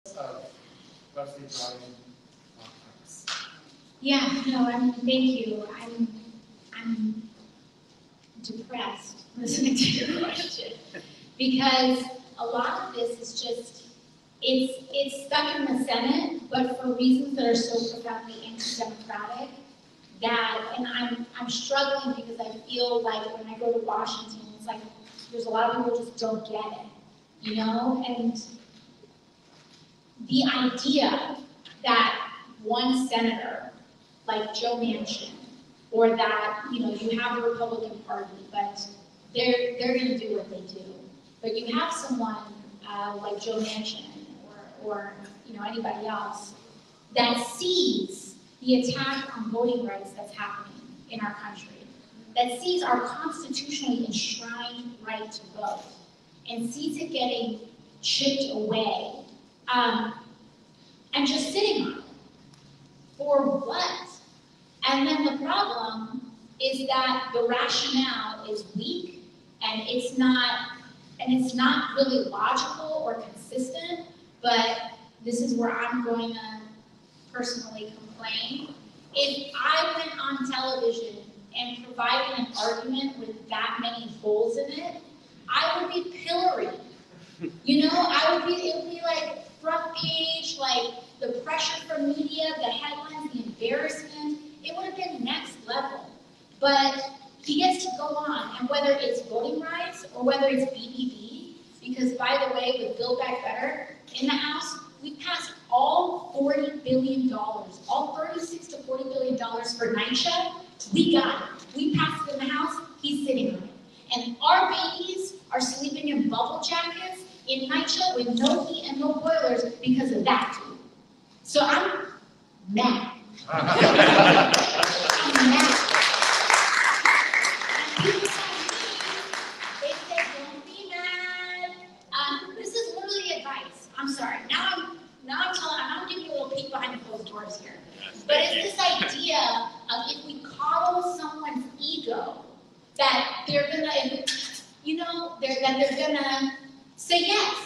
Leslie Bryan conference. Yeah, no, thank you. I'm depressed listening to your question because a lot of this is just it's stuck in the Senate, but for reasons that are so profoundly anti-democratic and I'm struggling because I feel like when I go to Washington, it's like there's a lot of people who just don't get it, you know, and the idea that one senator like Joe Manchin, or that, you know, you have the Republican Party, but they're going to do what they do. But you have someone like Joe Manchin or you know, anybody else that sees the attack on voting rights that's happening in our country, that sees our constitutionally enshrined right to vote, and sees it getting chipped away, and just sitting on it. For what? And then the problem is that the rationale is weak, and it's not really logical or consistent, but this is where I'm going to personally complain. If I went on television and provided an argument with that many holes in it, I would be pilloried. You know, it would be like front page, like the pressure from media, the headlines, the embarrassment. It would have been next level. But he gets to go on, and whether it's voting rights or whether it's BBB, because by the way, with Build Back Better in the House, we passed all $40 billion, all $36 to $40 billion for NYCHA. We got it. We passed it in the House. He's sitting on it. And our babies are sleeping in bubble jackets in NYCHA with no heat and no boilers because of that too. So I'm mad. I'm mad. And people tell me, they say, don't be mad. This is literally advice. I'm sorry. Now I'm giving you a little peek behind the closed doors here. But it's this idea of if we coddle someone's ego, that they're gonna, you know, that they're gonna say yes.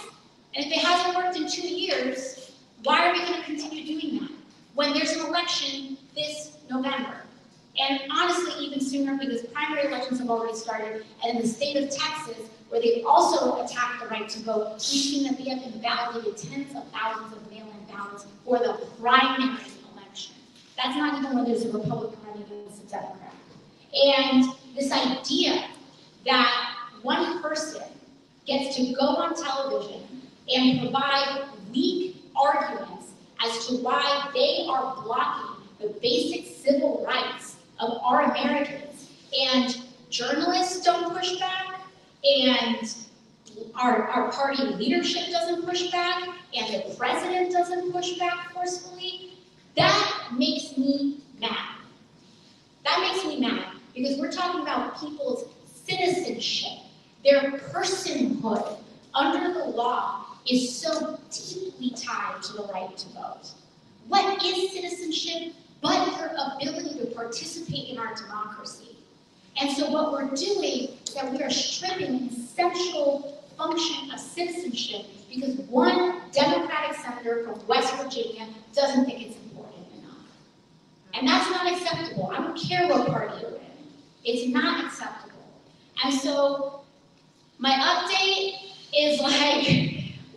And if it hasn't worked in 2 years, why are we gonna continue doing that? When there's an election this November. And honestly, even sooner, because primary elections have already started, and in the state of Texas, where they've also attacked the right to vote, we've seen that they have invalidated tens of thousands of mail-in ballots for the primary election. That's not even when there's a Republican running against a Democrat. And this idea that one person gets to go on television and provide weak arguments as to why they are blocking the basic civil rights of our Americans, and journalists don't push back, and our party leadership doesn't push back, and the president doesn't push back forcefully, that makes me mad. That makes me mad, because we're talking about people's citizenship. Their personhood under the law is so deeply tied to the right to vote. What is citizenship but your ability to participate in our democracy? And so what we're doing is that we are stripping an essential function of citizenship because one Democratic senator from West Virginia doesn't think it's important enough. And that's not acceptable. I don't care what party you're in. It's not acceptable. And so my update is like,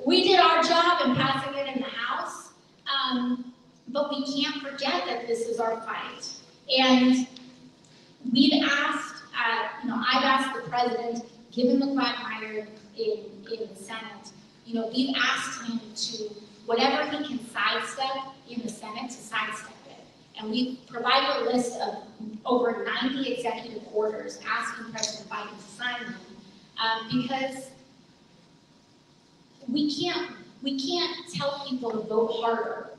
we did our job in passing it in the House, but we can't forget that this is our fight. And we've asked, I've asked the president, given the quagmire in the Senate, we've asked him to, whatever he can sidestep in the Senate, to sidestep it. And we've provided a list of over 90 executive orders asking President Biden to sign them, because we can't tell people to vote harder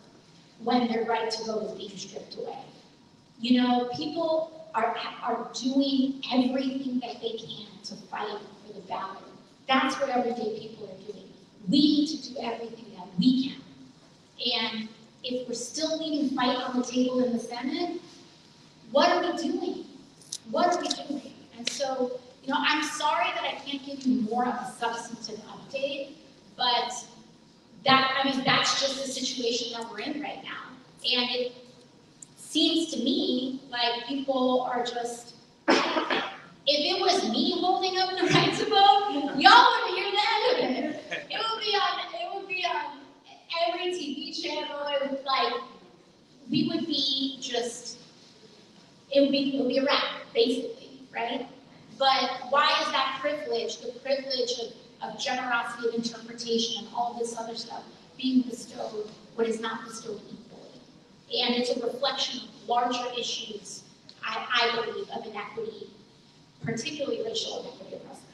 when their right to vote is being stripped away. People are doing everything that they can to fight for the ballot. That's what everyday people are doing. We need to do everything that we can. And if we're still leaving fight on the table in the Senate, what are we doing? What are we doing? And so, I'm sorry that I can't give you more of a substantive update, but that's just the situation that we're in right now. And it seems to me like people are just, if it was me holding up the right to vote, y'all would hear the end of it. It would be on every TV channel. It would we would be just, it would be a wrap, basically, right? But why is that privilege, the privilege of generosity of interpretation and all this other stuff being bestowed when it's not bestowed equally? And it's a reflection of larger issues, I believe, of inequity, particularly racial inequity across the